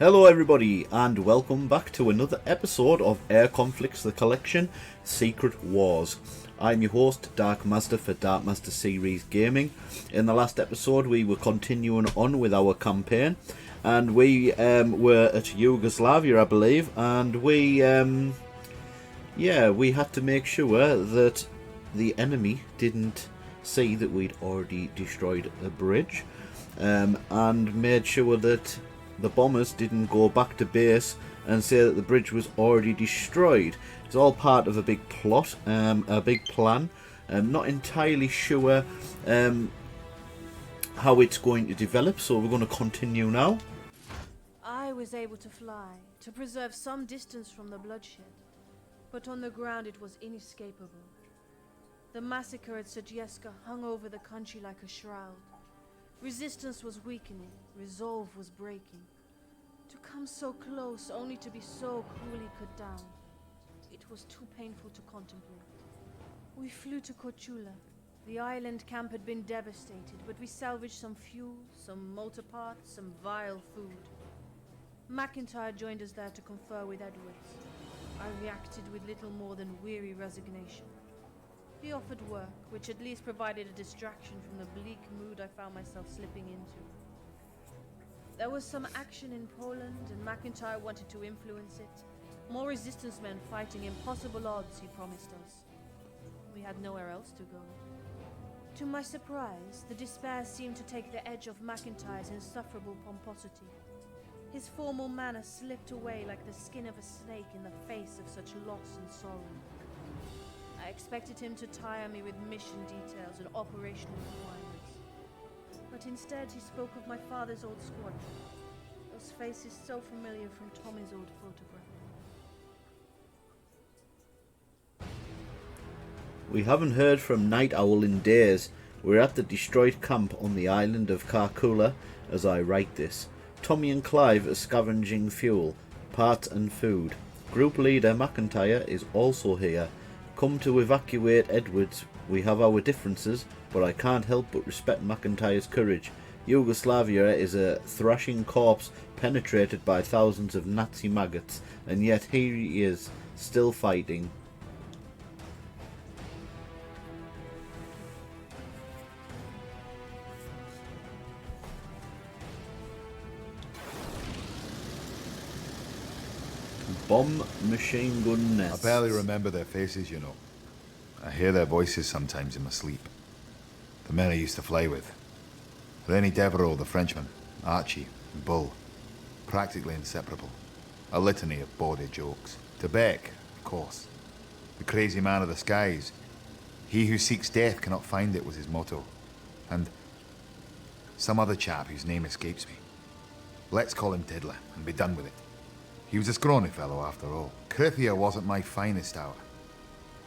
Hello everybody and welcome back to another episode of Air Conflicts The Collection Secret Wars. I'm your host Dark Master for Dark Master Series Gaming. In the last episode we were continuing on with our campaign and we were at Yugoslavia, I believe, and we had to make sure that the enemy didn't see that we'd already destroyed a bridge, and made sure that the bombers didn't go back to base and say that the bridge was already destroyed. It's all part of a big plot, a big plan. I'm not entirely sure how it's going to develop, so we're going to continue now. I was able to fly, to preserve some distance from the bloodshed, but on the ground it was inescapable. The massacre at Sejewska hung over the country like a shroud. Resistance was weakening, resolve was breaking. To come so close only to be so cruelly cut down, it was too painful to contemplate. We flew to Korčula. The island camp had been devastated, but we salvaged some fuel, some motor parts, some vile food. McIntyre joined us there to confer with Edwards. I reacted with little more than weary resignation. He offered work, which at least provided a distraction from the bleak mood I found myself slipping into. There was some action in Poland, and McIntyre wanted to influence it. More resistance men fighting impossible odds, he promised us. We had nowhere else to go. To my surprise, the despair seemed to take the edge of McIntyre's insufferable pomposity. His formal manner slipped away like the skin of a snake in the face of such loss and sorrow. I expected him to tire me with mission details and operational requirements. But instead he spoke of my father's old squadron. Those faces so familiar from Tommy's old photograph. We haven't heard from Night Owl in days. We're at the destroyed camp on the island of Korčula as I write this. Tommy and Clive are scavenging fuel, parts and food. Group leader McIntyre is also here. Come to evacuate Edwards. We have our differences, but I can't help but respect McIntyre's courage. Yugoslavia is a thrashing corpse penetrated by thousands of Nazi maggots, and yet here he is, still fighting. Bomb machine gun nests. I barely remember their faces, you know. I hear their voices sometimes in my sleep. The men I used to fly with. René Devereaux, the Frenchman, Archie, and Bull. Practically inseparable. A litany of bawdy jokes. To Beck, of course. The crazy man of the skies. He who seeks death cannot find it was his motto. And some other chap whose name escapes me. Let's call him Diddler and be done with it. He was a scrawny fellow, after all. Krithia wasn't my finest hour.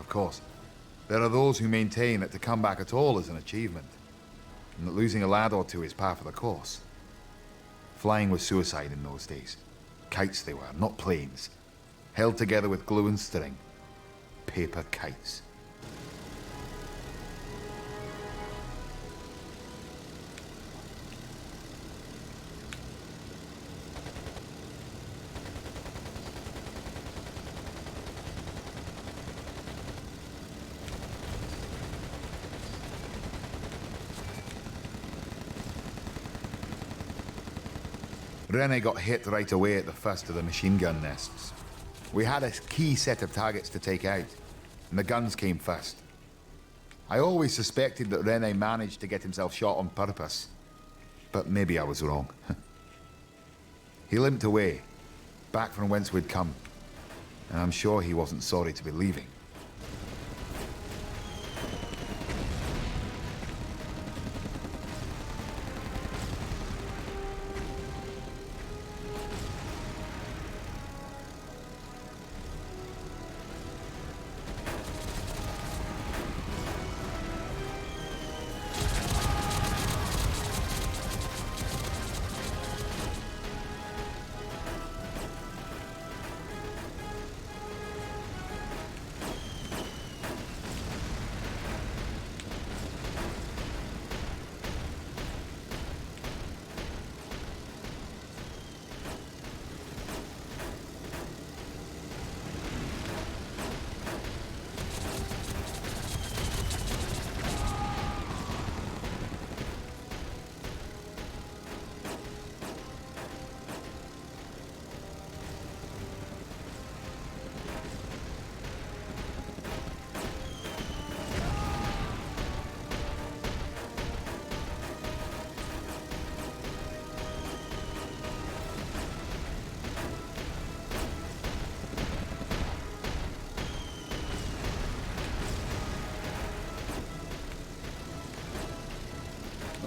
Of course, there are those who maintain that to come back at all is an achievement, and that losing a lad or two is par for the course. Flying was suicide in those days. Kites they were, not planes. Held together with glue and string. Paper kites. René got hit right away at the first of the machine gun nests. We had a key set of targets to take out, and the guns came first. I always suspected that René managed to get himself shot on purpose, but maybe I was wrong. He limped away, back from whence we'd come, and I'm sure he wasn't sorry to be leaving.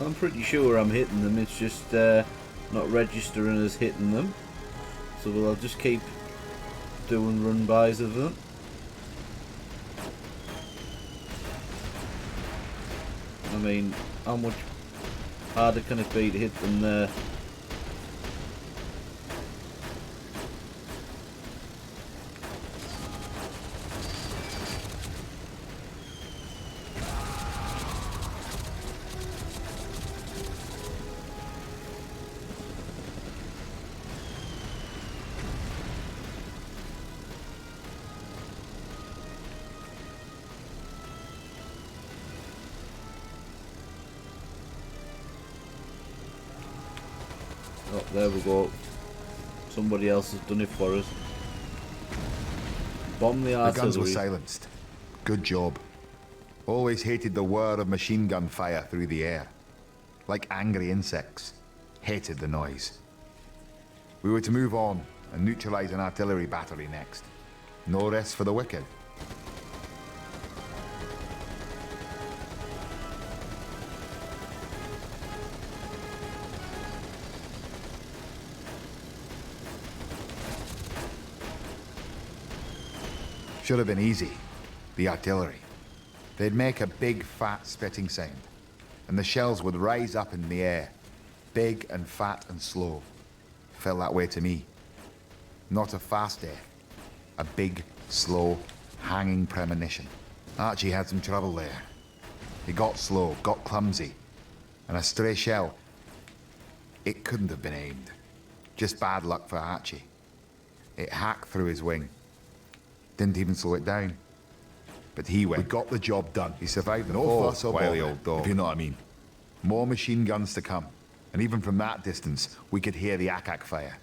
I'm pretty sure I'm hitting them, it's just not registering as hitting them. So I'll just keep doing run-bys of them. I mean, how much harder can it be to hit them there? Oh, there we go. Somebody else has done it for us. Bomb the artillery. The guns were silenced. Good job. Always hated the whir of machine gun fire through the air. Like angry insects. Hated the noise. We were to move on and neutralize an artillery battery next. No rest for the wicked. Should have been easy. The artillery. They'd make a big, fat, spitting sound, and the shells would rise up in the air, big and fat and slow. Felt that way to me. Not a fast death. A big, slow, hanging premonition. Archie had some trouble there. He got slow, got clumsy, and a stray shell. It couldn't have been aimed. Just bad luck for Archie. It hacked through his wing. Didn't even slow it down. But he went. We got the job done. He survived no fuss or wily old dog, if you know what I mean. More machine guns to come. And even from that distance, we could hear the ack-ack fire.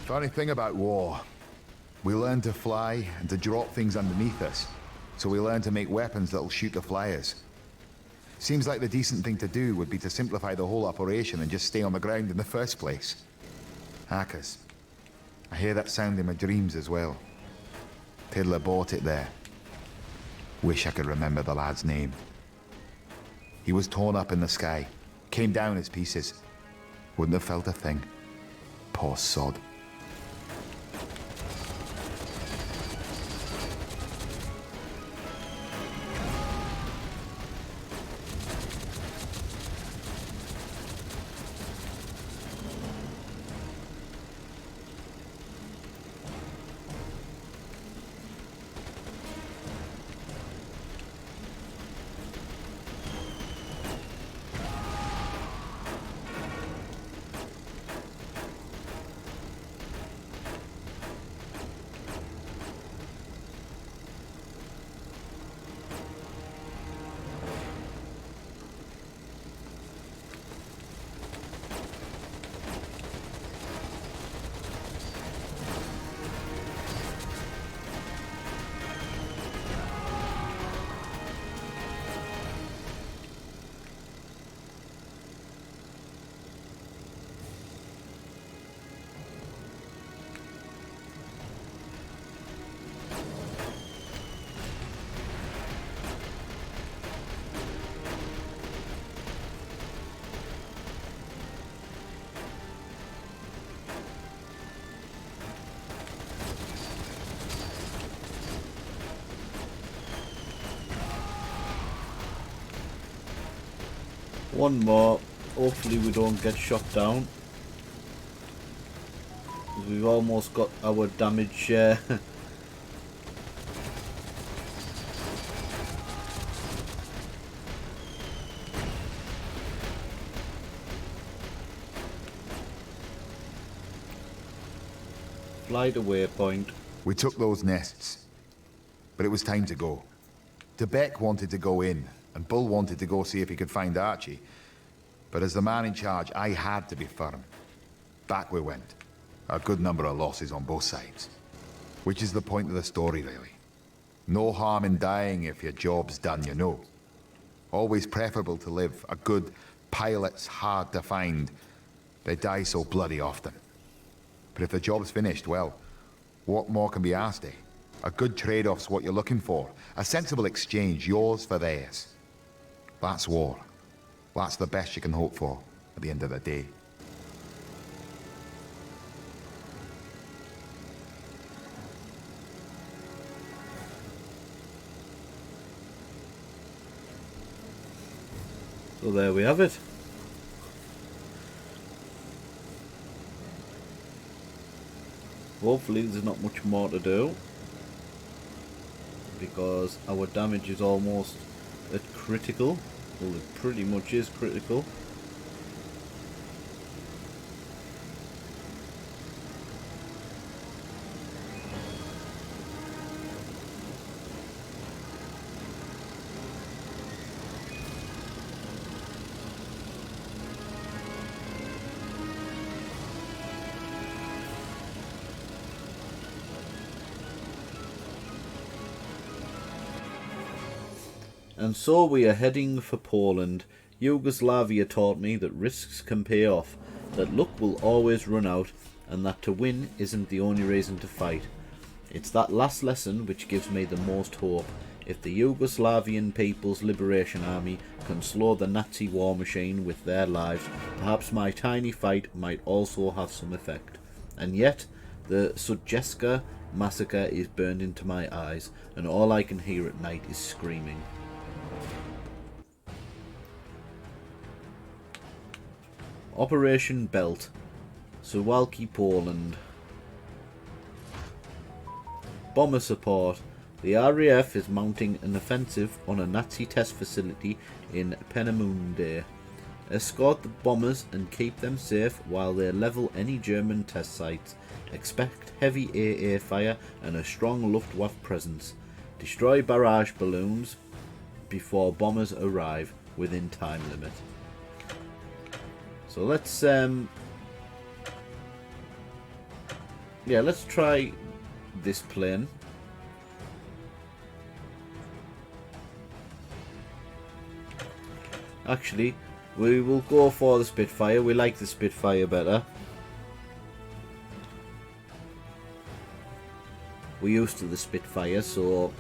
Funny thing about war. We learn to fly and to drop things underneath us. So we learn to make weapons that'll shoot the flyers. Seems like the decent thing to do would be to simplify the whole operation and just stay on the ground in the first place. Hackers. I hear that sound in my dreams as well. Tiddler bought it there. Wish I could remember the lad's name. He was torn up in the sky. Came down as pieces. Wouldn't have felt a thing. Poor sod. One more. Hopefully we don't get shot down. We've almost got our damage flight away point. We took those nests. but it was time to go. DeBeck wanted to go in, and Bull wanted to go see if he could find Archie. But as the man in charge, I had to be firm. Back we went. A good number of losses on both sides. Which is the point of the story, really. No harm in dying if your job's done, you know. Always preferable to live. A good pilot's hard to find. They die so bloody often. But if the job's finished, well, what more can be asked, eh? A good trade-off's what you're looking for. A sensible exchange, yours for theirs. That's war. That's the best you can hope for at the end of the day. So there we have it. Hopefully there's not much more to do, because our damage is almost at critical. Well, it pretty much is critical. And so we are heading for Poland. Yugoslavia taught me that risks can pay off, that luck will always run out, and that to win isn't the only reason to fight. It's that last lesson which gives me the most hope. If the Yugoslavian People's Liberation Army can slow the Nazi war machine with their lives, perhaps my tiny fight might also have some effect. And yet, the Sudjeska massacre is burned into my eyes, and all I can hear at night is screaming. Operation Belt, Suwalki, Poland. Bomber support. The RAF is mounting an offensive on a Nazi test facility in Peenemunde. Escort the bombers and keep them safe while they level any German test sites. Expect heavy AA fire and a strong luftwaffe presence. Destroy barrage balloons before bombers arrive within time limit. So let's let's try this plane. Actually, we will go for the Spitfire. We like the Spitfire better. We're used to the Spitfire, so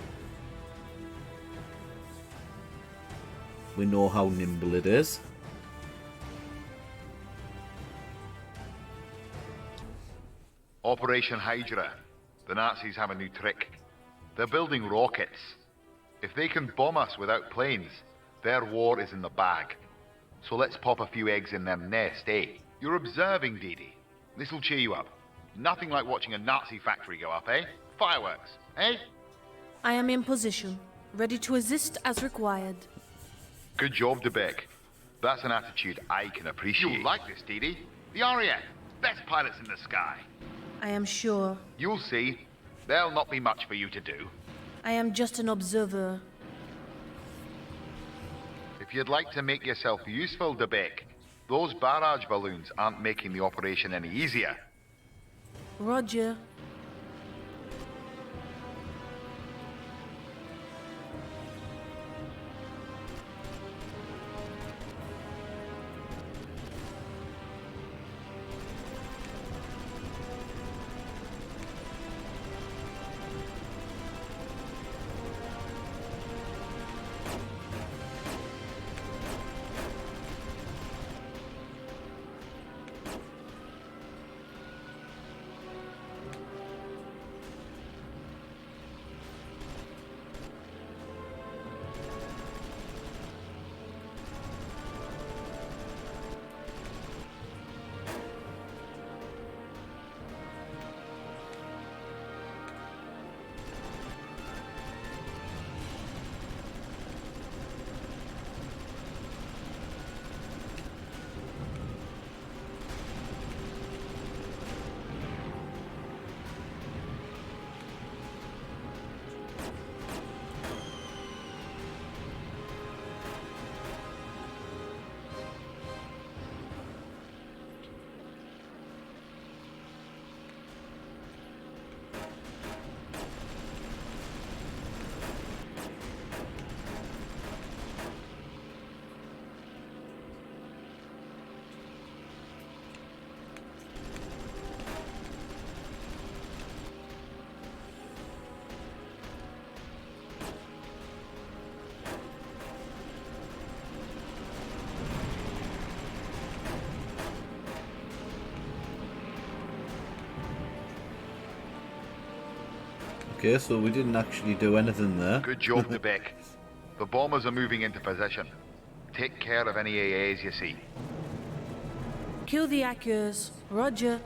we know how nimble it is. Operation Hydra. The Nazis have a new trick. They're building rockets. If they can bomb us without planes, their war is in the bag. So let's pop a few eggs in their nest, eh? You're observing, Dee Dee. This'll cheer you up. Nothing like watching a Nazi factory go up, eh? Fireworks, eh? I am in position, ready to assist as required. Good job, DeBeck. That's an attitude I can appreciate. You'll like this, Dee Dee. The RAF, best pilots in the sky. I am sure. You'll see. There'll not be much for you to do. I am just an observer. If you'd like to make yourself useful, DeBeck, those barrage balloons aren't making the operation any easier. Roger. Okay, so we didn't actually do anything there. Good job, DeBeck. The bombers are moving into position. Take care of any AAs you see. Kill the Akers. Roger.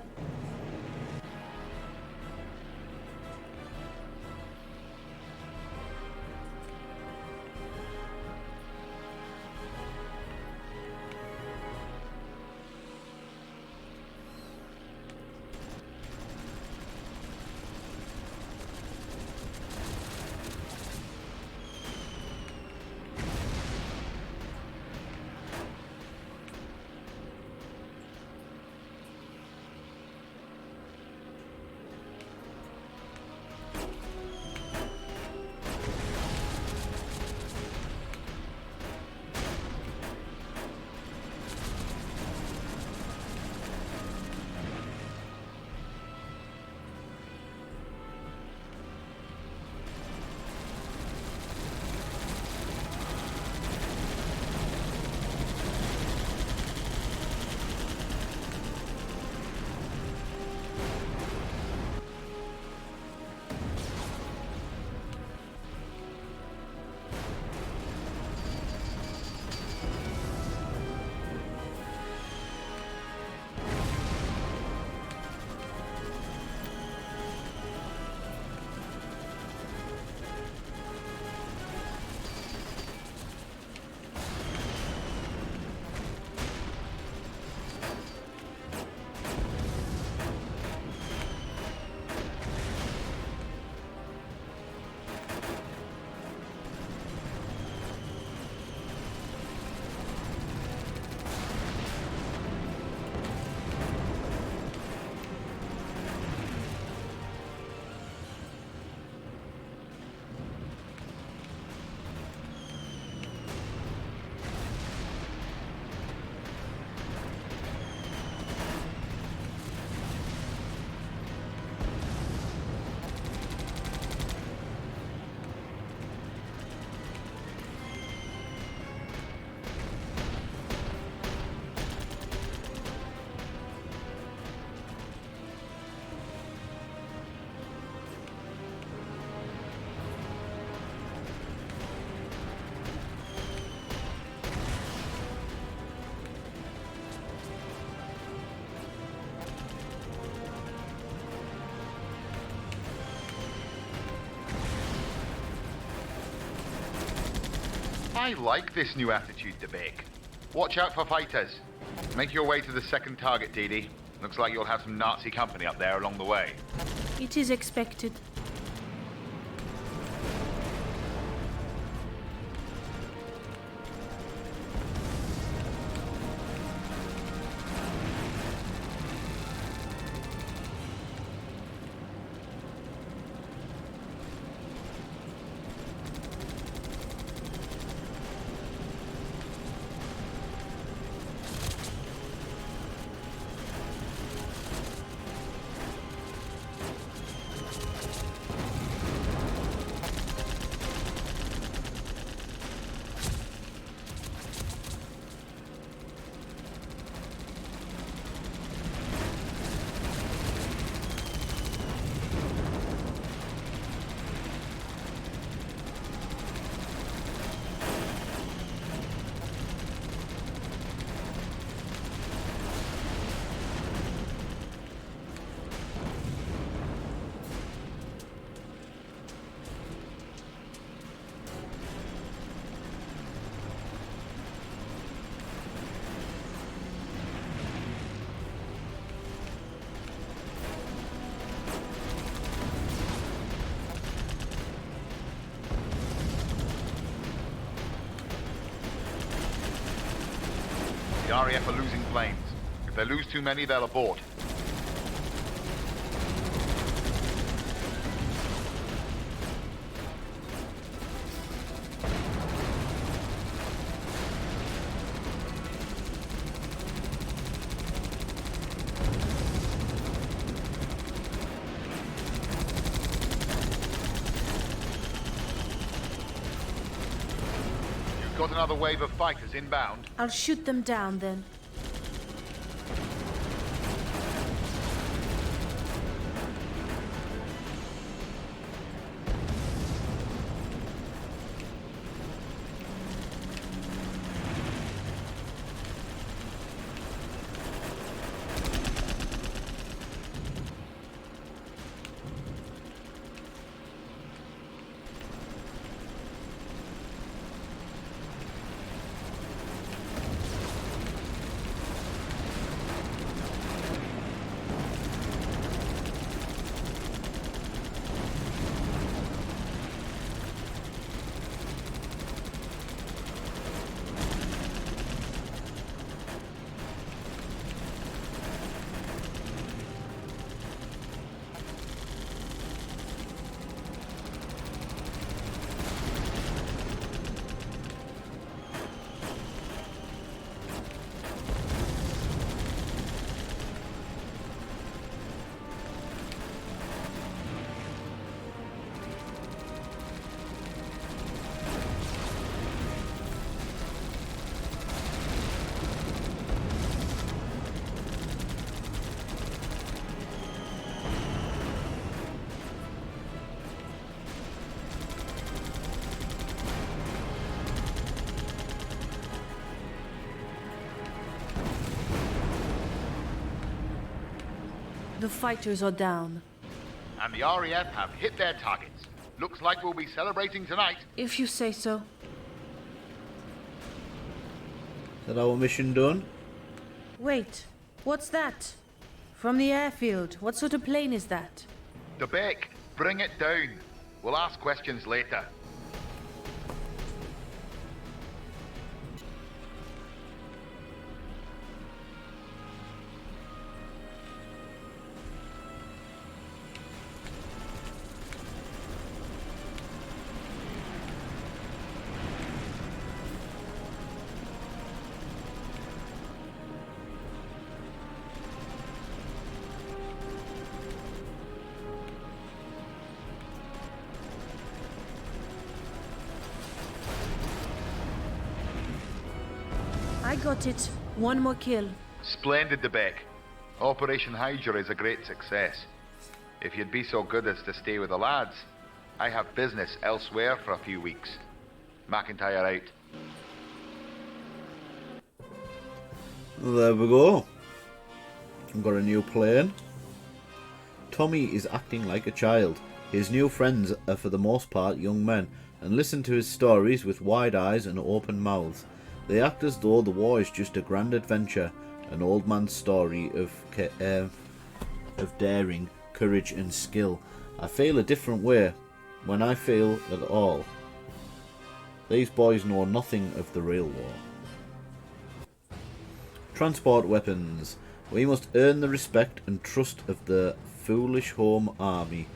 I like this new attitude, DeBeck. Watch out for fighters. Make your way to the second target, Dee Dee. Looks like you'll have some Nazi company up there along the way. It is expected. The RAF are losing planes. If they lose too many, they'll abort. You've got another wave of fighters inbound. I'll shoot them down then. The fighters are down. And the RAF have hit their targets. Looks like we'll be celebrating tonight. If you say so. Is that our mission done? Wait, what's that? From the airfield, what sort of plane is that? The Beck, bring it down. We'll ask questions later. I got it. One more kill. Splendid, the Beck. Operation Hydra is a great success. If you'd be so good as to stay with the lads, I have business elsewhere for a few weeks. McIntyre out. There we go. I've got a new plane. Tommy is acting like a child. His new friends are for the most part young men, and listen to his stories with wide eyes and open mouths. They act as though the war is just a grand adventure, an old man's story of daring, courage and skill. I feel a different way when I feel at all. These boys know nothing of the real war. Transport weapons. We must earn the respect and trust of the foolish home army.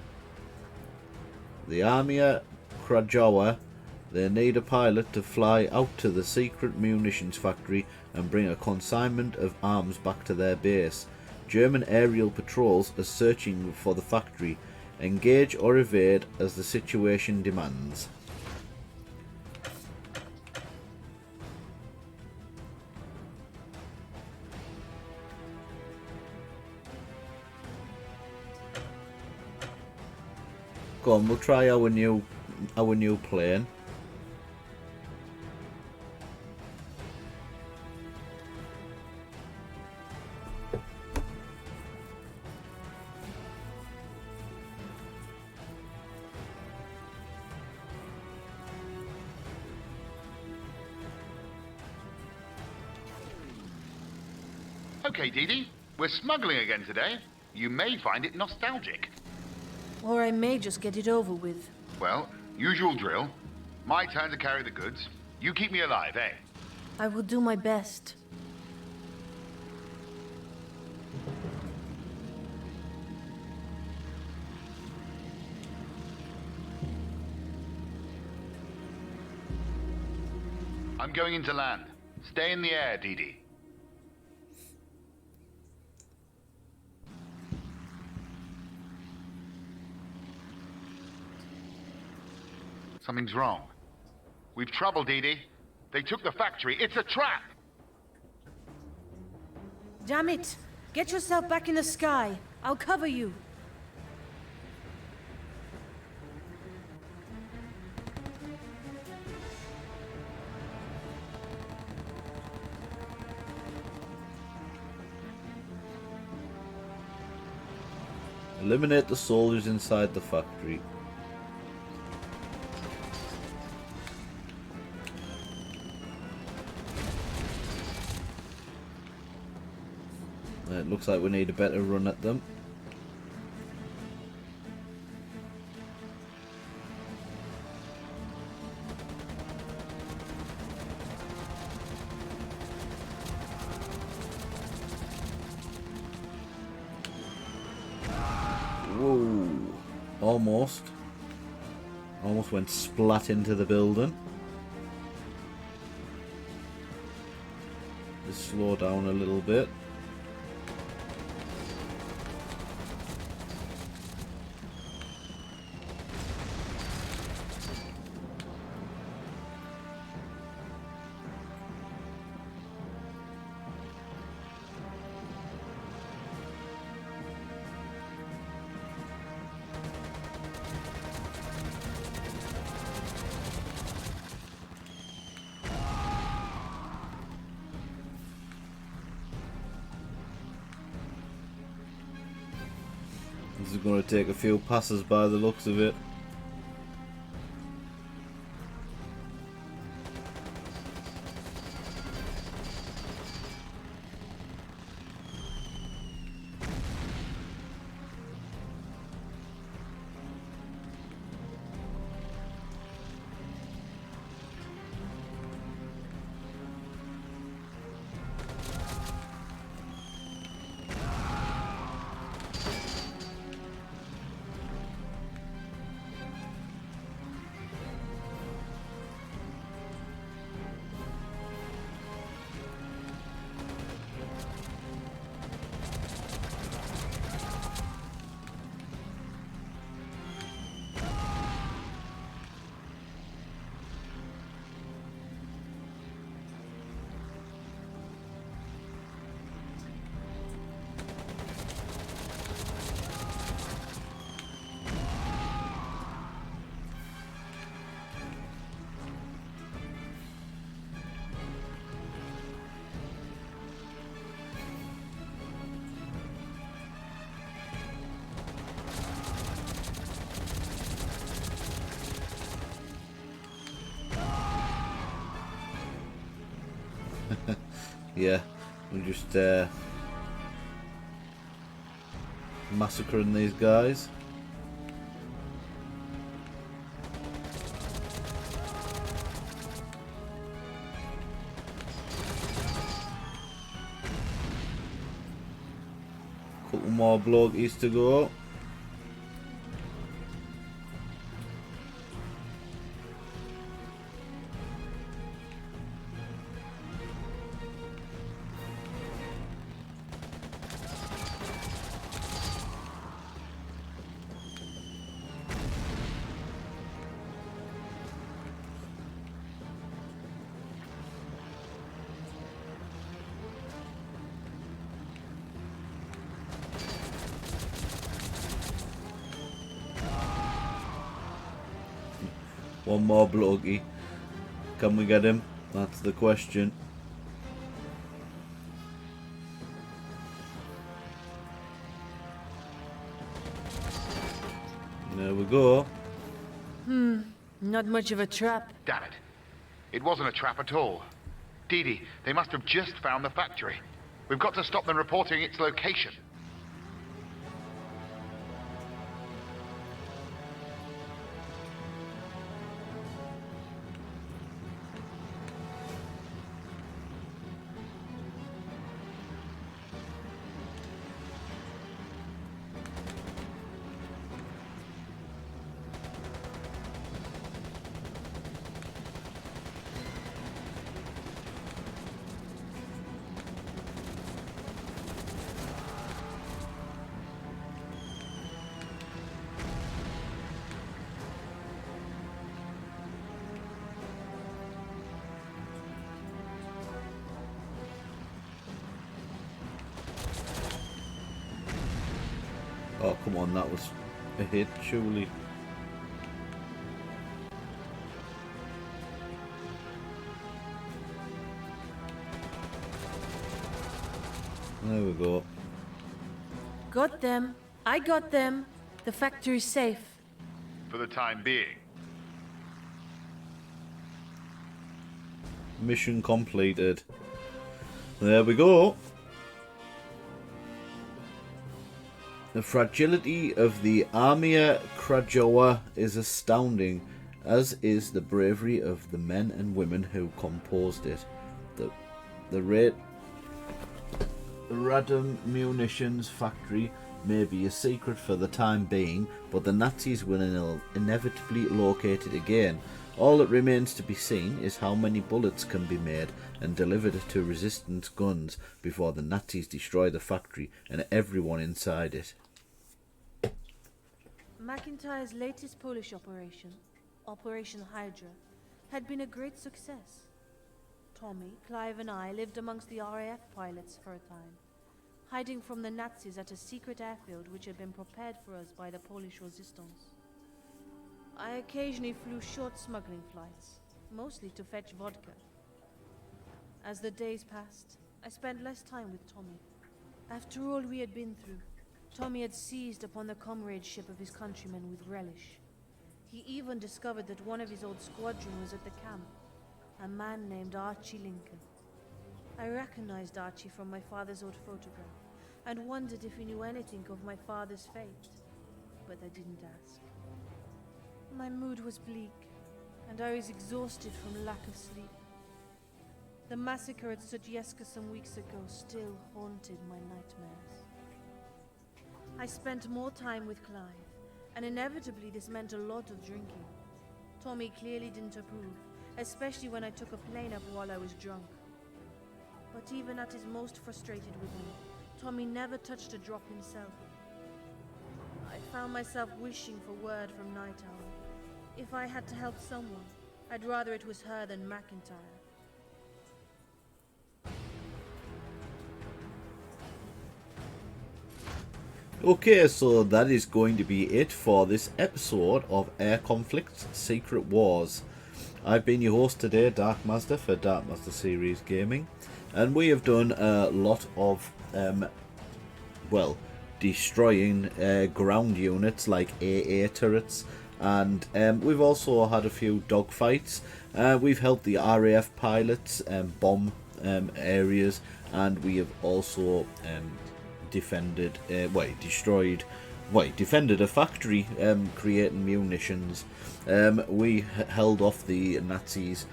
The Armia Krajowa. They need a pilot to fly out to the secret munitions factory and bring a consignment of arms back to their base. German aerial patrols are searching for the factory. Engage or evade as the situation demands. Go on, we'll try our new plane. Okay, Dee Dee, we're smuggling again today. You may find it nostalgic. Or I may just get it over with. Well, usual drill. My turn to carry the goods. You keep me alive, eh? I will do my best. I'm going into land. Stay in the air, Dee Dee. Something's wrong. We've trouble, Dee Dee. They took the factory. It's a trap! Damn it! Get yourself back in the sky. I'll cover you. Eliminate the soldiers inside the factory. It looks like we need a better run at them. Whoa. Almost went splat into the building. Just slow down a little bit. This is going to take a few passes by the looks of it. Yeah, we're just massacring these guys. Couple more blokies to go. One more blokey. Can we get him? That's the question. There we go. Not much of a trap. Damn it. It wasn't a trap at all. Dee Dee, they must have just found the factory. We've got to stop them reporting its location. Oh, come on, that was a hit, surely. There we go. Got them. I got them. The factory's safe. For the time being. Mission completed. There we go. The fragility of the Armia Krajowa is astounding, as is the bravery of the men and women who composed it. The Radom munitions factory may be a secret for the time being, but the Nazis will inevitably locate it again. All that remains to be seen is how many bullets can be made and delivered to resistance guns before the Nazis destroy the factory and everyone inside it. McIntyre's latest Polish operation, Operation Hydra, had been a great success. Tommy, Clive and I lived amongst the RAF pilots for a time, hiding from the Nazis at a secret airfield which had been prepared for us by the Polish resistance. I occasionally flew short smuggling flights, mostly to fetch vodka. As the days passed, I spent less time with Tommy. After all we had been through, Tommy had seized upon the comradeship of his countrymen with relish. He even discovered that one of his old squadron was at the camp, a man named Archie Lincoln. I recognized Archie from my father's old photograph, and wondered if he knew anything of my father's fate, but I didn't ask. My mood was bleak, and I was exhausted from lack of sleep. The massacre at Sudjeska some weeks ago still haunted my nightmares. I spent more time with Clive, and inevitably this meant a lot of drinking. Tommy clearly didn't approve, especially when I took a plane up while I was drunk. But even at his most frustrated with me, Tommy never touched a drop himself. I found myself wishing for word from Night Owl. If I had to help someone, I'd rather it was her than McIntyre. Okay, so that is going to be it for this episode of Air Conflicts Secret Wars. I've been your host today, Dark Master, for Dark Master Series Gaming, and we have done a lot of, destroying ground units like AA turrets, and we've also had a few dogfights. We've helped the RAF pilots bomb areas, and we have also defended a factory creating munitions. We held off the Nazis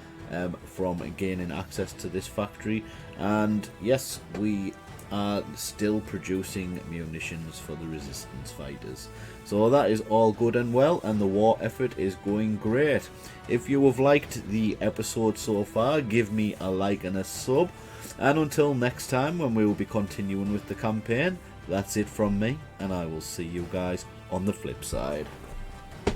from gaining access to this factory, and yes, we are still producing munitions for the resistance fighters. So that is all good and well, and the war effort is going great. If you have liked the episode so far, give me a like and a sub. And until next time, when we will be continuing with the campaign, that's it from me, and I will see you guys on the flip side.